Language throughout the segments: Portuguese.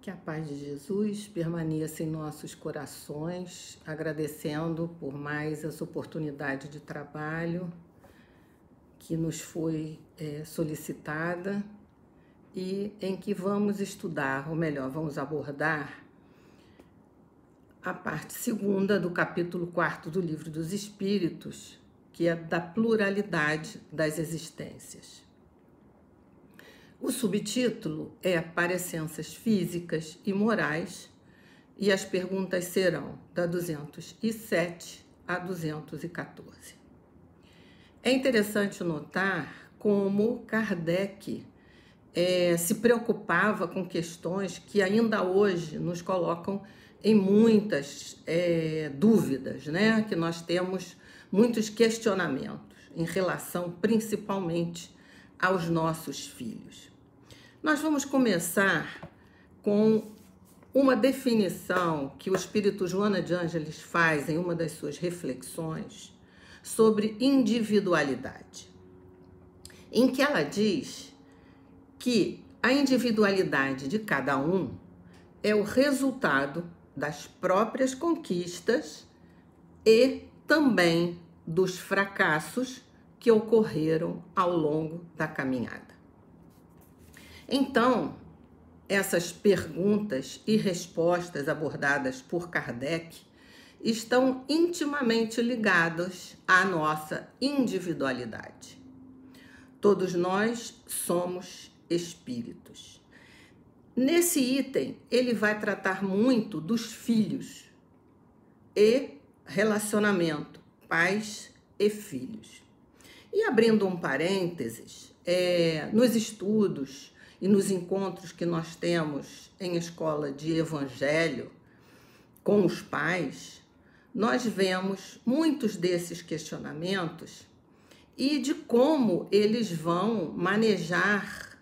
Que a paz de Jesus permaneça em nossos corações, agradecendo por mais essa oportunidade de trabalho que nos foi solicitada e em que vamos estudar, ou melhor, vamos abordar a parte segunda do capítulo 4 do Livro dos Espíritos, que é da pluralidade das existências. O subtítulo é Parecenças Físicas e Morais, e as perguntas serão da 207 a 214. É interessante notar como Kardec se preocupava com questões que ainda hoje nos colocam em muitas dúvidas, né? Que nós temos muitos questionamentos em relação principalmente aos nossos filhos. Nós vamos começar com uma definição que o espírito Joana de Ângeles faz em uma das suas reflexões sobre individualidade, em que ela diz que a individualidade de cada um é o resultado das próprias conquistas e também dos fracassos que ocorreram ao longo da caminhada. Então, essas perguntas e respostas abordadas por Kardec estão intimamente ligadas à nossa individualidade. Todos nós somos espíritos. Nesse item, ele vai tratar muito dos filhos e relacionamento, pais e filhos. E abrindo um parênteses, nos estudos e nos encontros que nós temos em escola de evangelho com os pais, nós vemos muitos desses questionamentos e de como eles vão manejar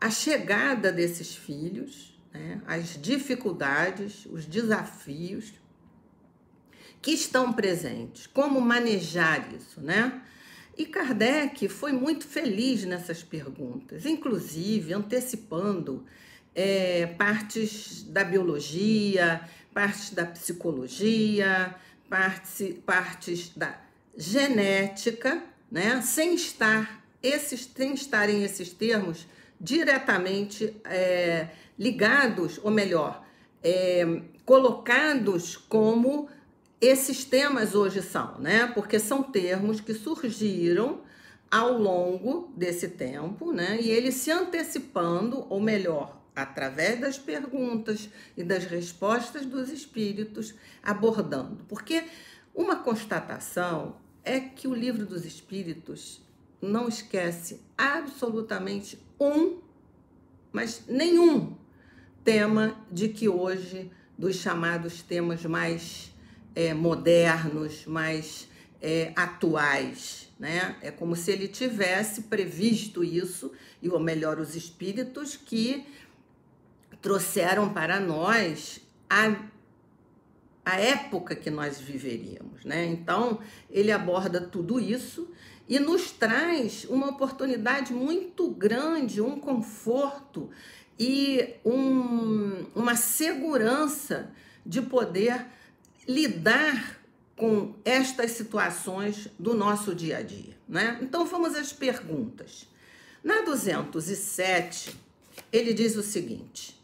a chegada desses filhos, né, as dificuldades, os desafios que estão presentes, como manejar isso, né? E Kardec foi muito feliz nessas perguntas, inclusive antecipando partes da biologia, partes da psicologia, partes da genética, né? Sem estarem esses termos diretamente ligados, ou melhor, colocados como esses temas hoje são, né? Porque são termos que surgiram ao longo desse tempo, né? E eles se antecipando, ou melhor, através das perguntas e das respostas dos espíritos, abordando. Porque uma constatação é que o Livro dos Espíritos não esquece absolutamente mas nenhum tema de que hoje, dos chamados temas mais modernos, mais atuais, né? É como se ele tivesse previsto isso, ou melhor, os espíritos que trouxeram para nós a época que nós viveríamos, né? Então, ele aborda tudo isso e nos traz uma oportunidade muito grande, um conforto e uma segurança de poder lidar com estas situações do nosso dia a dia, né? Então, vamos às perguntas. Na 207, ele diz o seguinte: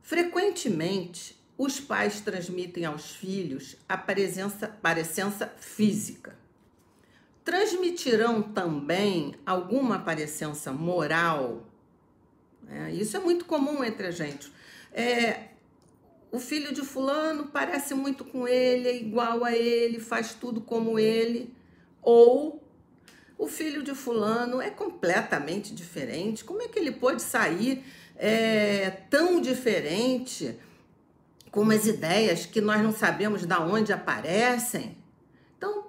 frequentemente, os pais transmitem aos filhos a parecença física. Transmitirão também alguma parecença moral? Isso é muito comum entre a gente. O filho de fulano parece muito com ele, é igual a ele, faz tudo como ele. Ou o filho de fulano é completamente diferente. Como é que ele pode sair tão diferente, com umas ideias que nós não sabemos de onde aparecem? Então,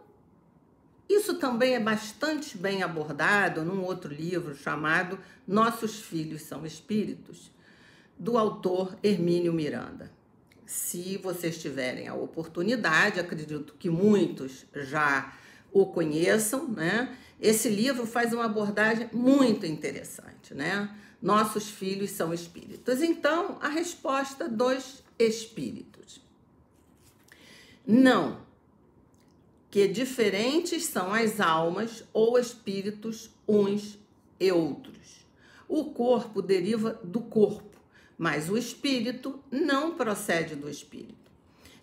isso também é bastante bem abordado num outro livro chamado Nossos Filhos São Espíritos, do autor Hermínio Miranda. Se vocês tiverem a oportunidade, acredito que muitos já o conheçam, né? Esse livro faz uma abordagem muito interessante, né? nossos filhos são espíritos. Então, a resposta dos espíritos: não, que diferentes são as almas ou espíritos uns e outros. O corpo deriva do corpo, mas o espírito não procede do espírito.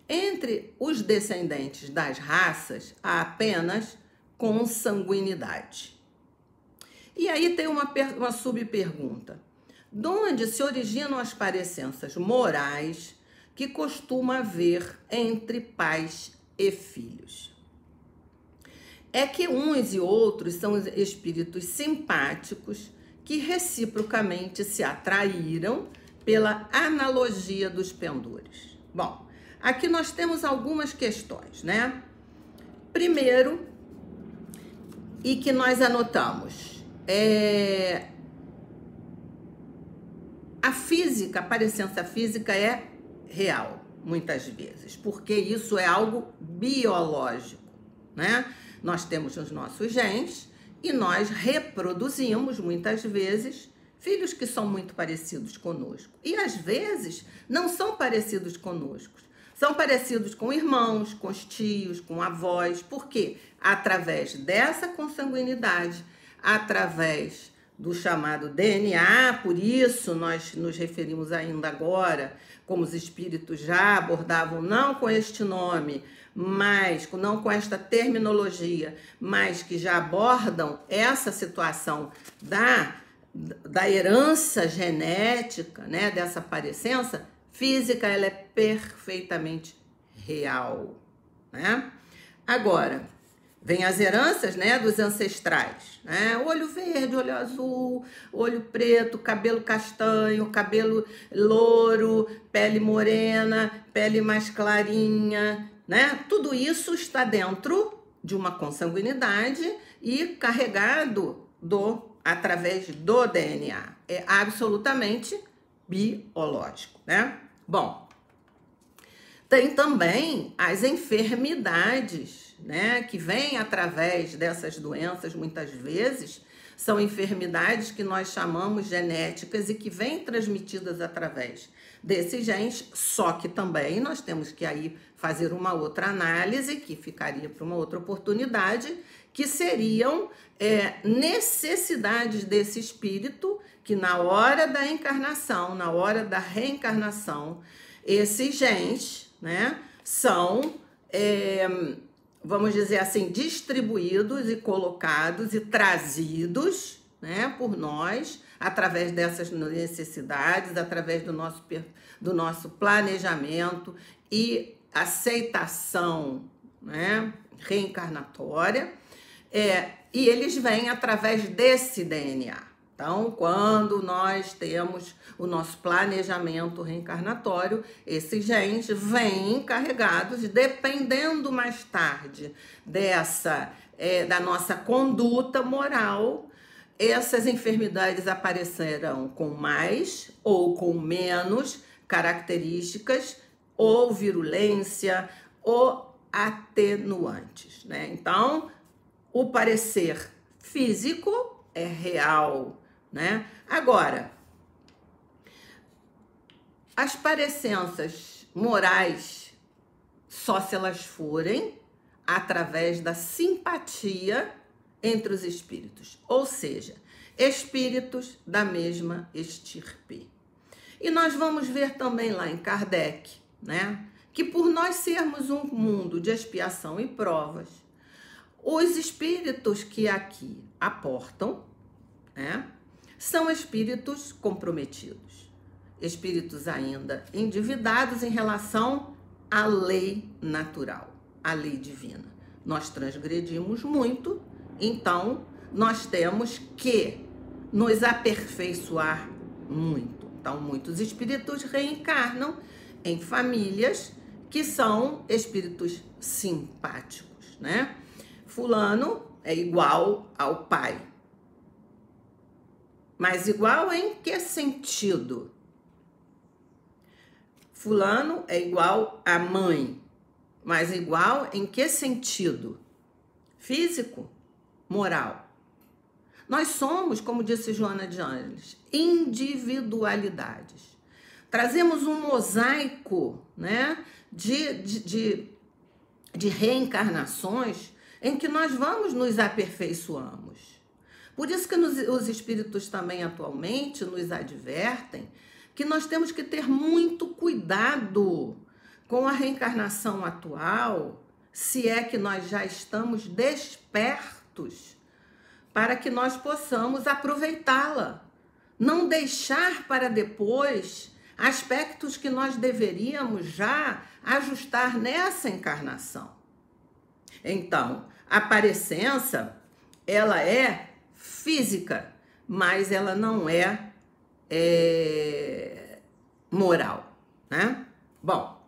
Entre os descendentes das raças, há apenas consanguinidade. E aí tem uma subpergunta. De onde se originam as parecenças morais que costuma haver entre pais e filhos? É que uns e outros são espíritos simpáticos que reciprocamente se atraíram pela analogia dos pendores. Bom, aqui nós temos algumas questões, né? Primeiro, e que nós anotamos, a física, a parecença física é real, muitas vezes, porque isso é algo biológico, né? Nós temos os nossos genes e nós reproduzimos, muitas vezes, filhos que são muito parecidos conosco. E, às vezes, não são parecidos conosco. São parecidos com irmãos, com os tios, com avós. Por quê? Através dessa consanguinidade, através do chamado DNA, por isso nós nos referimos ainda agora, como os espíritos já abordavam, não com este nome, mas não com esta terminologia, mas que já abordam essa situação da herança genética, né, dessa parecença física, ela é perfeitamente real, né? Agora, vem as heranças, né, dos ancestrais, né? Olho verde, olho azul, olho preto, cabelo castanho, cabelo louro, pele morena, pele mais clarinha, né? Tudo isso está dentro de uma consanguinidade e carregado através do DNA. É absolutamente biológico, né? Bom, tem também as enfermidades, né, que vêm através dessas doenças, muitas vezes, são enfermidades que nós chamamos genéticas e que vêm transmitidas através desses genes, só que também nós temos que aí fazer uma outra análise, que ficaria para uma outra oportunidade, que seriam necessidades desse espírito, que na hora da encarnação, na hora da reencarnação, esses genes, né, são, vamos dizer assim, distribuídos e colocados e trazidos, né, por nós, através dessas necessidades, através do nosso planejamento e aceitação, né, reencarnatória, e eles vêm através desse DNA. Então, quando nós temos o nosso planejamento reencarnatório, esses genes vêm carregados, dependendo mais tarde da nossa conduta moral, essas enfermidades aparecerão com mais ou com menos características, ou virulência, ou atenuantes, né? Então, o parecer físico é real, né? Agora, as parecenças morais, só se elas forem através da simpatia entre os espíritos, ou seja, espíritos da mesma estirpe. E nós vamos ver também lá em Kardec, né, que por nós sermos um mundo de expiação e provas, os espíritos que aqui aportam, né, são espíritos comprometidos, espíritos ainda endividados em relação à lei natural, à lei divina. Nós transgredimos muito, então nós temos que nos aperfeiçoar muito. Então, muitos espíritos reencarnam em famílias que são espíritos simpáticos, né? Fulano é igual ao pai. Mas igual em que sentido? Fulano é igual à mãe. Mas igual em que sentido? Físico? Moral? Nós somos, como disse Joana de Ângeles, individualidades. Trazemos um mosaico, né, de reencarnações em que nós vamos nos aperfeiçoamos. Por isso que os espíritos também atualmente nos advertem que nós temos que ter muito cuidado com a reencarnação atual, se é que nós já estamos despertos, para que nós possamos aproveitá-la. Não deixar para depois aspectos que nós deveríamos já ajustar nessa encarnação. Então, a parecença, ela é física, mas ela não é moral, né? Bom,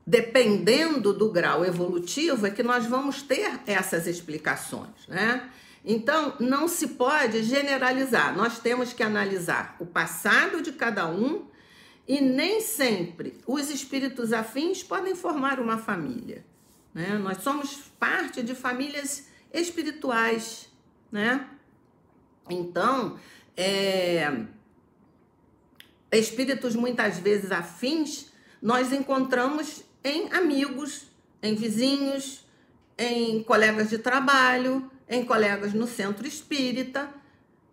dependendo do grau evolutivo é que nós vamos ter essas explicações, né? Então, não se pode generalizar. Nós temos que analisar o passado de cada um e nem sempre os espíritos afins podem formar uma família, né? Nós somos parte de famílias espirituais, né? Então, espíritos muitas vezes afins nós encontramos em amigos, em vizinhos, em colegas de trabalho, em colegas no centro espírita,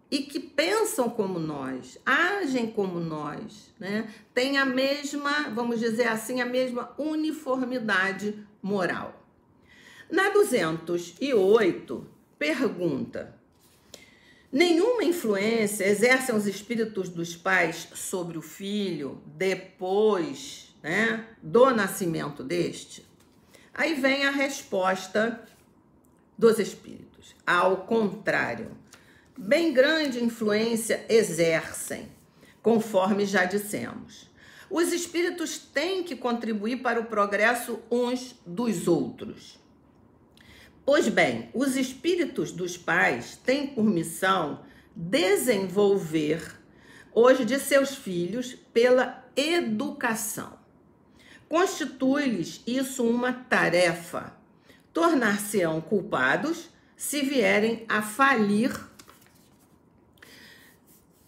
e que pensam como nós, agem como nós, né? Tem a mesma, vamos dizer assim, a mesma uniformidade moral. Na 208, pergunta: nenhuma influência exercem os espíritos dos pais sobre o filho depois, né, do nascimento deste? Aí vem a resposta dos espíritos. Ao contrário, bem grande influência exercem, conforme já dissemos. Os espíritos têm que contribuir para o progresso uns dos outros. Pois bem, os espíritos dos pais têm por missão desenvolver hoje de seus filhos pela educação. Constitui-lhes isso uma tarefa. Tornar-se-ão culpados se vierem a falir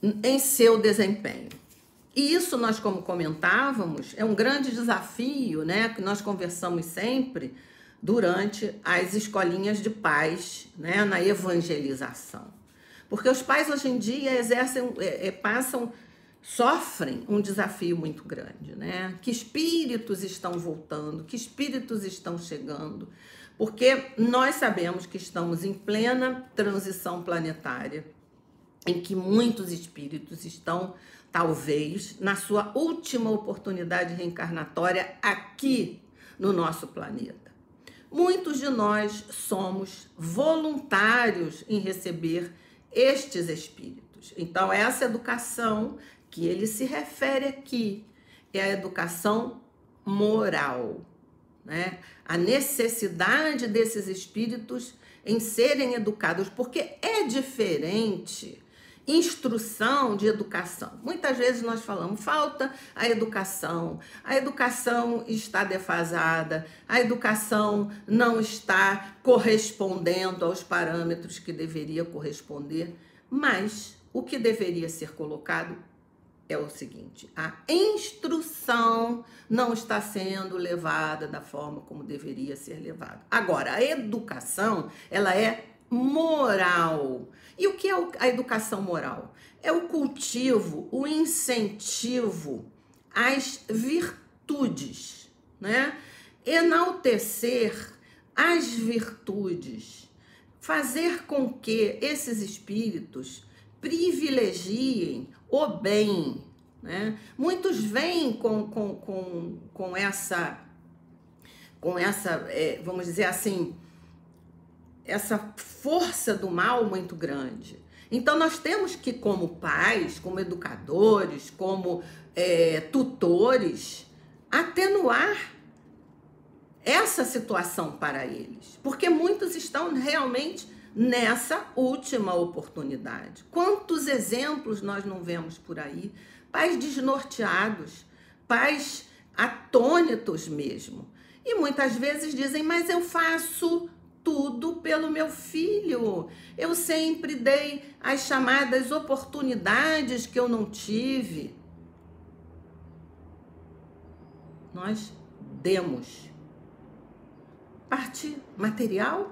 em seu desempenho. E isso nós, como comentávamos, é um grande desafio, né, que nós conversamos sempre durante as escolinhas de pais, né, na evangelização. Porque os pais hoje em dia sofrem um desafio muito grande, né? Que espíritos estão voltando, que espíritos estão chegando, porque nós sabemos que estamos em plena transição planetária, em que muitos espíritos estão, talvez, na sua última oportunidade reencarnatória aqui no nosso planeta. Muitos de nós somos voluntários em receber estes espíritos. Então, essa educação que ele se refere aqui é a educação moral, né? A necessidade desses espíritos em serem educados, porque é diferente instrução de educação. Muitas vezes nós falamos, falta a educação está defasada, a educação não está correspondendo aos parâmetros que deveria corresponder, mas o que deveria ser colocado é o seguinte: a instrução não está sendo levada da forma como deveria ser levada. Agora, a educação, ela é moral. E o que é a educação moral? É o cultivo, o incentivo às virtudes, né? Enaltecer as virtudes, fazer com que esses espíritos privilegiem o bem, né? Muitos vêm com essa, vamos dizer assim, essa força do mal muito grande. Então, nós temos que, como pais, como educadores, como tutores, atenuar essa situação para eles. Porque muitos estão realmente nessa última oportunidade. Quantos exemplos nós não vemos por aí? Pais desnorteados, pais atônitos mesmo. E muitas vezes dizem, mas eu faço tudo pelo meu filho. Eu sempre dei as chamadas oportunidades que eu não tive. Nós demos. Parte material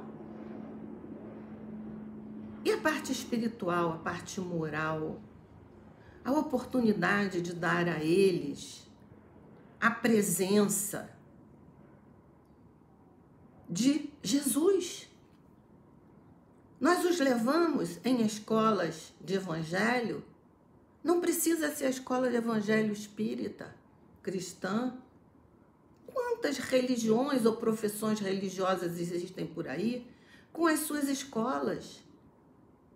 e a parte espiritual, a parte moral. A oportunidade de dar a eles a presença de Jesus. Nós os levamos em escolas de evangelho. Não precisa ser a escola de evangelho espírita, cristã. Quantas religiões ou profissões religiosas existem por aí com as suas escolas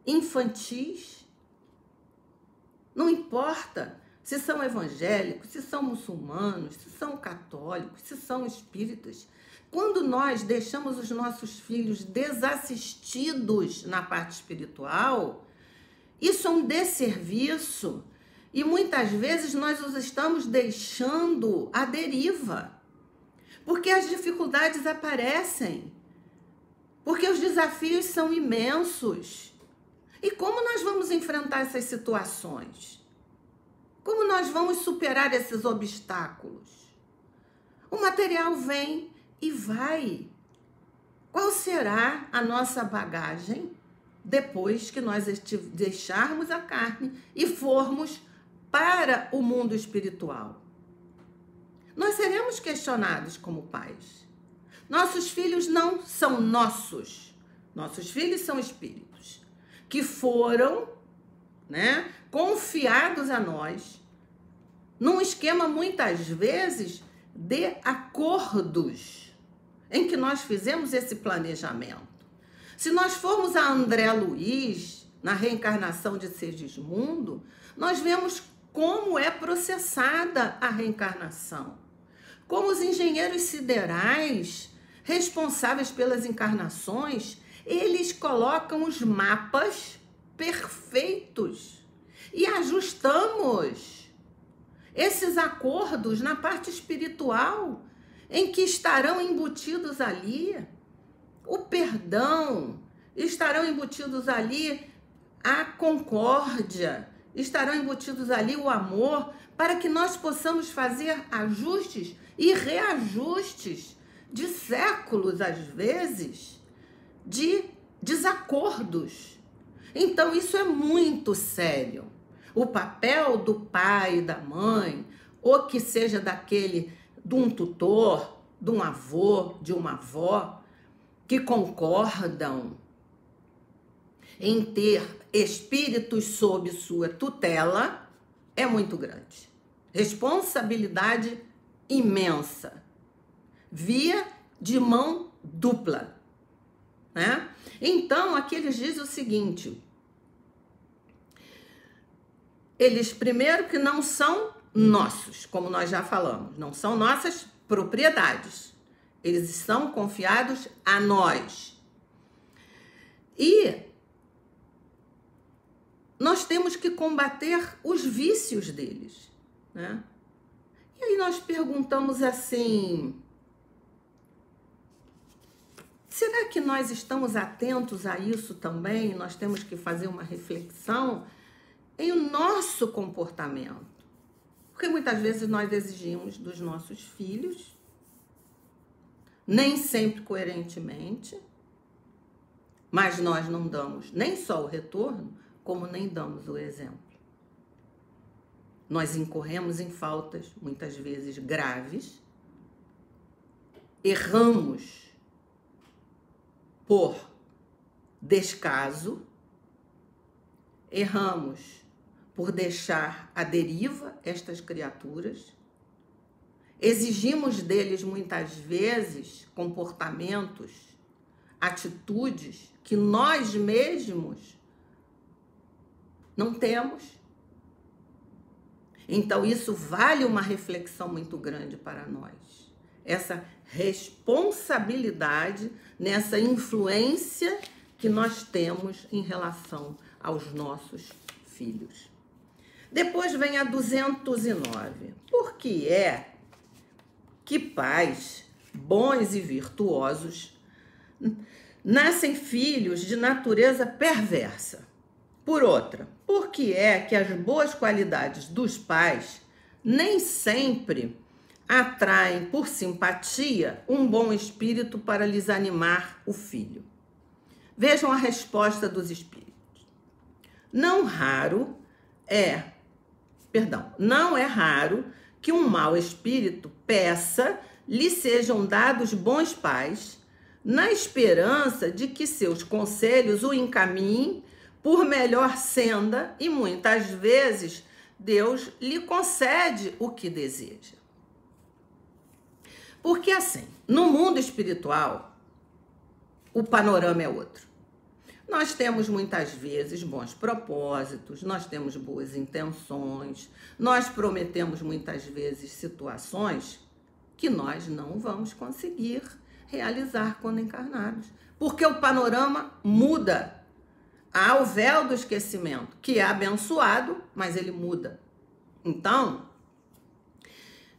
infantis? Não importa se são evangélicos, se são muçulmanos, se são católicos, se são espíritas. Quando nós deixamos os nossos filhos desassistidos na parte espiritual, isso é um desserviço e muitas vezes nós os estamos deixando à deriva, porque as dificuldades aparecem, porque os desafios são imensos. E como nós vamos enfrentar essas situações? Como nós vamos superar esses obstáculos? O material vem e vai. Qual será a nossa bagagem depois que nós deixarmos a carne e formos para o mundo espiritual? Nós seremos questionados como pais. Nossos filhos não são nossos. Nossos filhos são espíritos que foram, confiados a nós num esquema, muitas vezes, de acordos em que nós fizemos esse planejamento. Se nós formos a André Luiz, na reencarnação de Segismundo, nós vemos como é processada a reencarnação. Como os engenheiros siderais, responsáveis pelas encarnações, eles colocam os mapas perfeitos e ajustamos esses acordos na parte espiritual, em que estarão embutidos ali o perdão, estarão embutidos ali a concórdia, estarão embutidos ali o amor, para que nós possamos fazer ajustes e reajustes de séculos, às vezes, de desacordos. Então, isso é muito sério. O papel do pai, da mãe, ou que seja de um tutor, de um avô, de uma avó, que concordam em ter espíritos sob sua tutela, é muito grande. Responsabilidade imensa. Via de mão dupla. Então, aqui eles dizem o seguinte: eles, primeiro, que não são nossos, como nós já falamos, não são nossas propriedades. Eles são confiados a nós. E nós temos que combater os vícios deles, E aí nós perguntamos assim: será que nós estamos atentos a isso também? Nós temos que fazer uma reflexão em o nosso comportamento. Porque muitas vezes nós exigimos dos nossos filhos, nem sempre coerentemente, mas nós não damos nem só o retorno, como nem damos o exemplo. Nós incorremos em faltas, muitas vezes graves, erramos por descaso, erramos por deixar à deriva estas criaturas, exigimos deles muitas vezes comportamentos, atitudes que nós mesmos não temos. Então isso vale uma reflexão muito grande para nós. Essa responsabilidade nessa influência que nós temos em relação aos nossos filhos. Depois vem a 209. Por que é que pais bons e virtuosos nascem filhos de natureza perversa. Por outra, por que é que as boas qualidades dos pais nem sempre atraem por simpatia um bom espírito para lhes animar o filho? Vejam a resposta dos espíritos. Não é raro que um mau espírito peça lhe sejam dados bons pais, na esperança de que seus conselhos o encaminhem por melhor senda, e muitas vezes Deus lhe concede o que deseja. Porque assim, no mundo espiritual, o panorama é outro. Nós temos muitas vezes bons propósitos, nós temos boas intenções, nós prometemos muitas vezes situações que nós não vamos conseguir realizar quando encarnados. Porque o panorama muda. Há o véu do esquecimento, que é abençoado, mas ele muda. Então,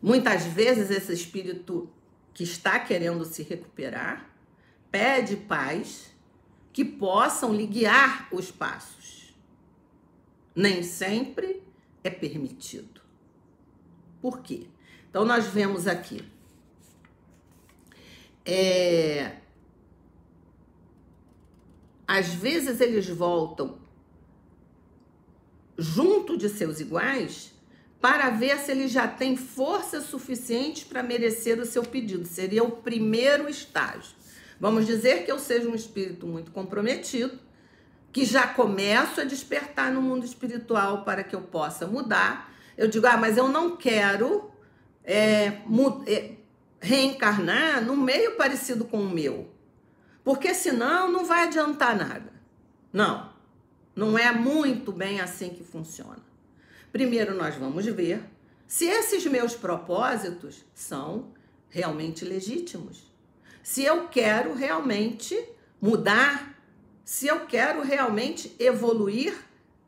muitas vezes esse espírito que está querendo se recuperar pede pais que possam lhe guiar os passos. Nem sempre é permitido. Por quê? Então, nós vemos aqui. Às vezes eles voltam junto de seus iguais para ver se ele já tem força suficiente para merecer o seu pedido. Seria o primeiro estágio. Vamos dizer que eu seja um espírito muito comprometido, que já começo a despertar no mundo espiritual para que eu possa mudar. Eu digo, mas eu não quero reencarnar num meio parecido com o meu, porque senão não vai adiantar nada. Não é muito bem assim que funciona. Primeiro nós vamos ver se esses meus propósitos são realmente legítimos. Se eu quero realmente mudar, se eu quero realmente evoluir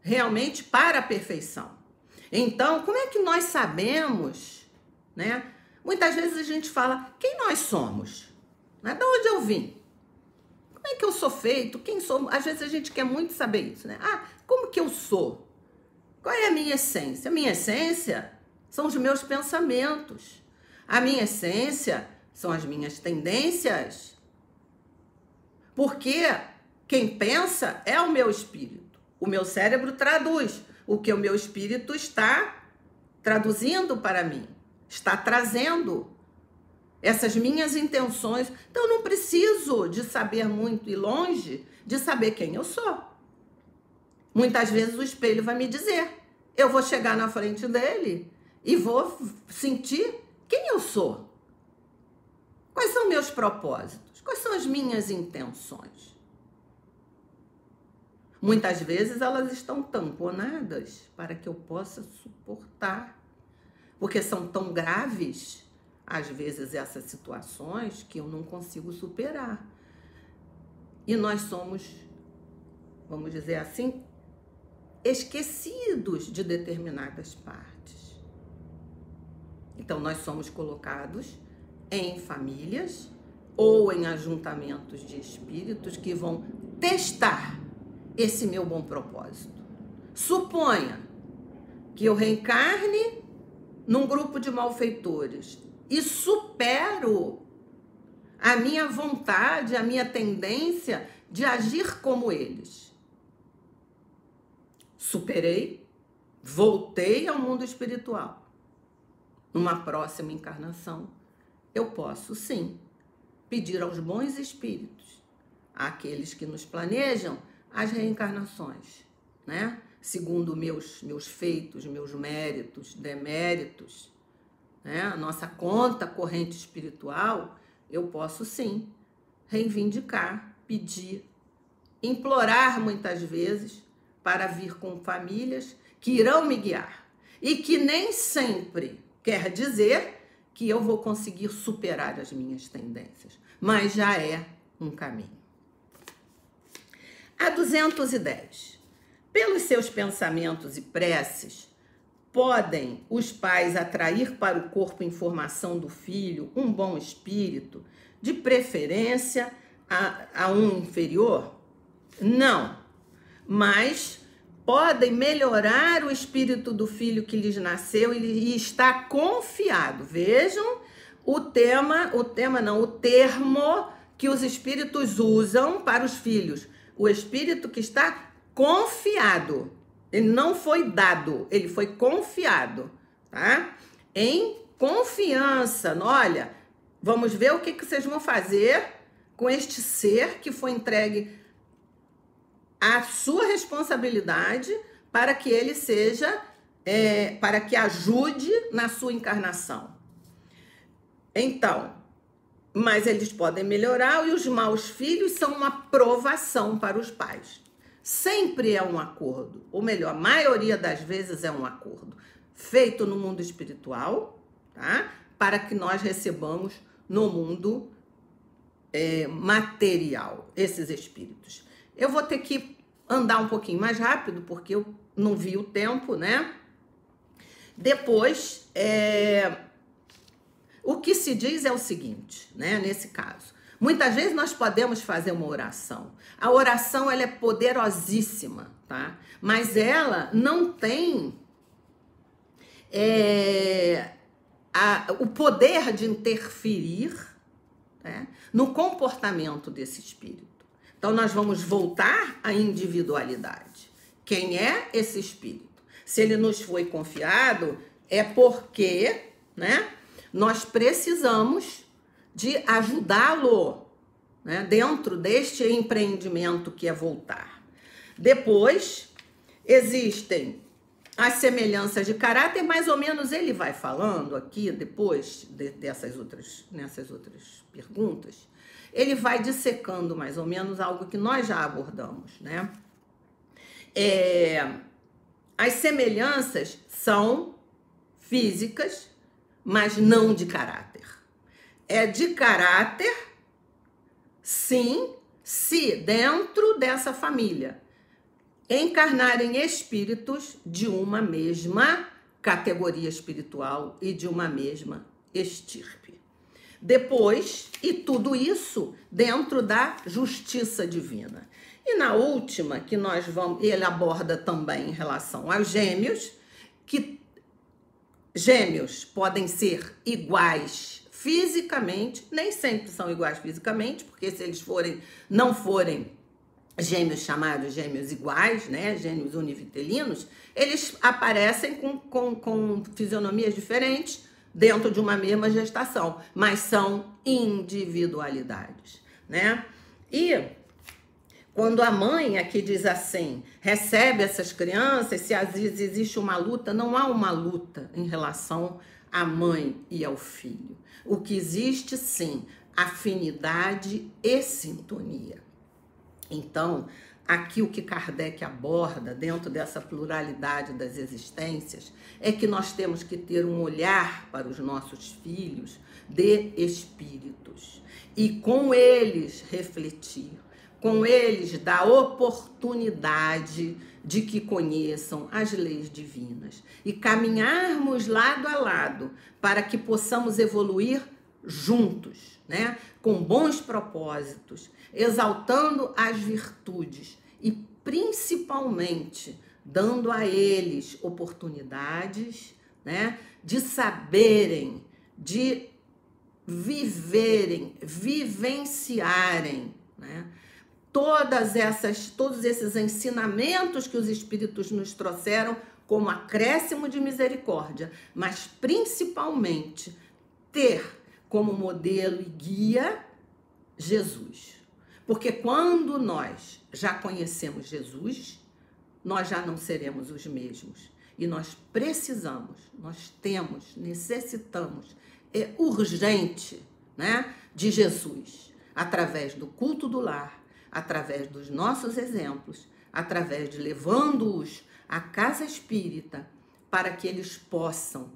realmente para a perfeição. Então, como é que nós sabemos, né? Muitas vezes a gente fala, quem nós somos? Né? De onde eu vim? Como é que eu sou feito? Quem sou? Às vezes a gente quer muito saber isso, né? Como que eu sou? Qual é a minha essência? A minha essência são os meus pensamentos. A minha essência são as minhas tendências. Porque quem pensa é o meu espírito. O meu cérebro traduz o que o meu espírito está traduzindo para mim. Está trazendo essas minhas intenções. Então, eu não preciso de saber muito e longe de saber quem eu sou. Muitas vezes o espelho vai me dizer. Eu vou chegar na frente dele e vou sentir quem eu sou. Quais são meus propósitos? Quais são as minhas intenções? Muitas vezes elas estão tamponadas para que eu possa suportar. Porque são tão graves, às vezes, essas situações que eu não consigo superar. E nós somos, vamos dizer assim, esquecidos de determinadas partes. Então, nós somos colocados em famílias ou em ajuntamentos de espíritos que vão testar esse meu bom propósito. Suponha que eu reencarne num grupo de malfeitores e supero a minha vontade, a minha tendência de agir como eles. Superei, voltei ao mundo espiritual. Numa próxima encarnação, eu posso sim pedir aos bons espíritos, àqueles que nos planejam, as reencarnações, né? Segundo meus feitos, meus méritos, deméritos, né? A nossa conta corrente espiritual, eu posso sim reivindicar, pedir, implorar muitas vezes para vir com famílias que irão me guiar e que nem sempre quer dizer que eu vou conseguir superar as minhas tendências, mas já é um caminho. A 210. Pelos seus pensamentos e preces, podem os pais atrair para o corpo em formação do filho um bom espírito, de preferência a um inferior? Não, mas podem melhorar o espírito do filho que lhes nasceu e está confiado. Vejam o termo que os espíritos usam para os filhos. O espírito que está confiado. Ele não foi dado, ele foi confiado, tá? Em confiança. Olha, vamos ver o que vocês vão fazer com este ser que foi entregue à sua responsabilidade para que ele seja, para que ajude na sua encarnação. Então, mas eles podem melhorar e os maus filhos são uma provação para os pais. Sempre é um acordo, ou melhor, a maioria das vezes é um acordo feito no mundo espiritual, tá? Para que nós recebamos no mundo material esses espíritos. Eu vou ter que andar um pouquinho mais rápido, porque eu não vi o tempo, né? Depois, o que se diz é o seguinte, né? Nesse caso, muitas vezes nós podemos fazer uma oração. A oração, ela é poderosíssima, tá? Mas ela não tem o poder de interferir, né, no comportamento desse espírito. Então, nós vamos voltar à individualidade. Quem é esse espírito? Se ele nos foi confiado, é porque, né, nós precisamos de ajudá-lo, né, dentro deste empreendimento que é voltar. Depois, existem as semelhanças de caráter, mais ou menos ele vai falando aqui, depois nessas outras perguntas, ele vai dissecando mais ou menos algo que nós já abordamos, né? As semelhanças são físicas, mas não de caráter. É de caráter, sim, se dentro dessa família encarnarem espíritos de uma mesma categoria espiritual e de uma mesma estirpe. Depois, e tudo isso dentro da justiça divina. E na última, que nós vamos, ele aborda também em relação aos gêmeos, que gêmeos podem ser iguais fisicamente, nem sempre são iguais fisicamente, porque se eles não forem gêmeos chamados gêmeos iguais, né, gêmeos univitelinos, eles aparecem com fisionomias diferentes dentro de uma mesma gestação, mas são individualidades, né? E quando a mãe, aqui diz assim, recebe essas crianças, se às vezes existe uma luta, não há uma luta em relação à mãe e ao filho. O que existe, sim, afinidade e sintonia. Então, aqui o que Kardec aborda dentro dessa pluralidade das existências é que nós temos que ter um olhar para os nossos filhos de espíritos e com eles refletir, com eles dar oportunidade de que conheçam as leis divinas e caminharmos lado a lado para que possamos evoluir juntos, né? Com bons propósitos, exaltando as virtudes e principalmente dando a eles oportunidades, né, de saberem, de viverem, vivenciarem, né, todos esses ensinamentos que os espíritos nos trouxeram como acréscimo de misericórdia, mas principalmente ter como modelo e guia Jesus. Porque quando nós já conhecemos Jesus, nós já não seremos os mesmos. E nós precisamos, necessitamos, é urgente, né, de Jesus, através do culto do lar, através dos nossos exemplos, através de levando-os à casa espírita, para que eles possam,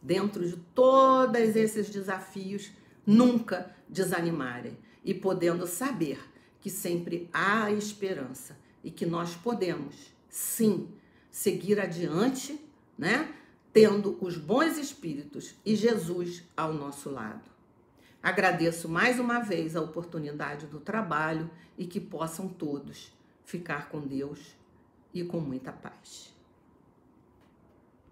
dentro de todos esses desafios, nunca desanimarem e podendo saber que sempre há esperança e que nós podemos, sim, seguir adiante, né? Tendo os bons espíritos e Jesus ao nosso lado. Agradeço mais uma vez a oportunidade do trabalho e que possam todos ficar com Deus e com muita paz.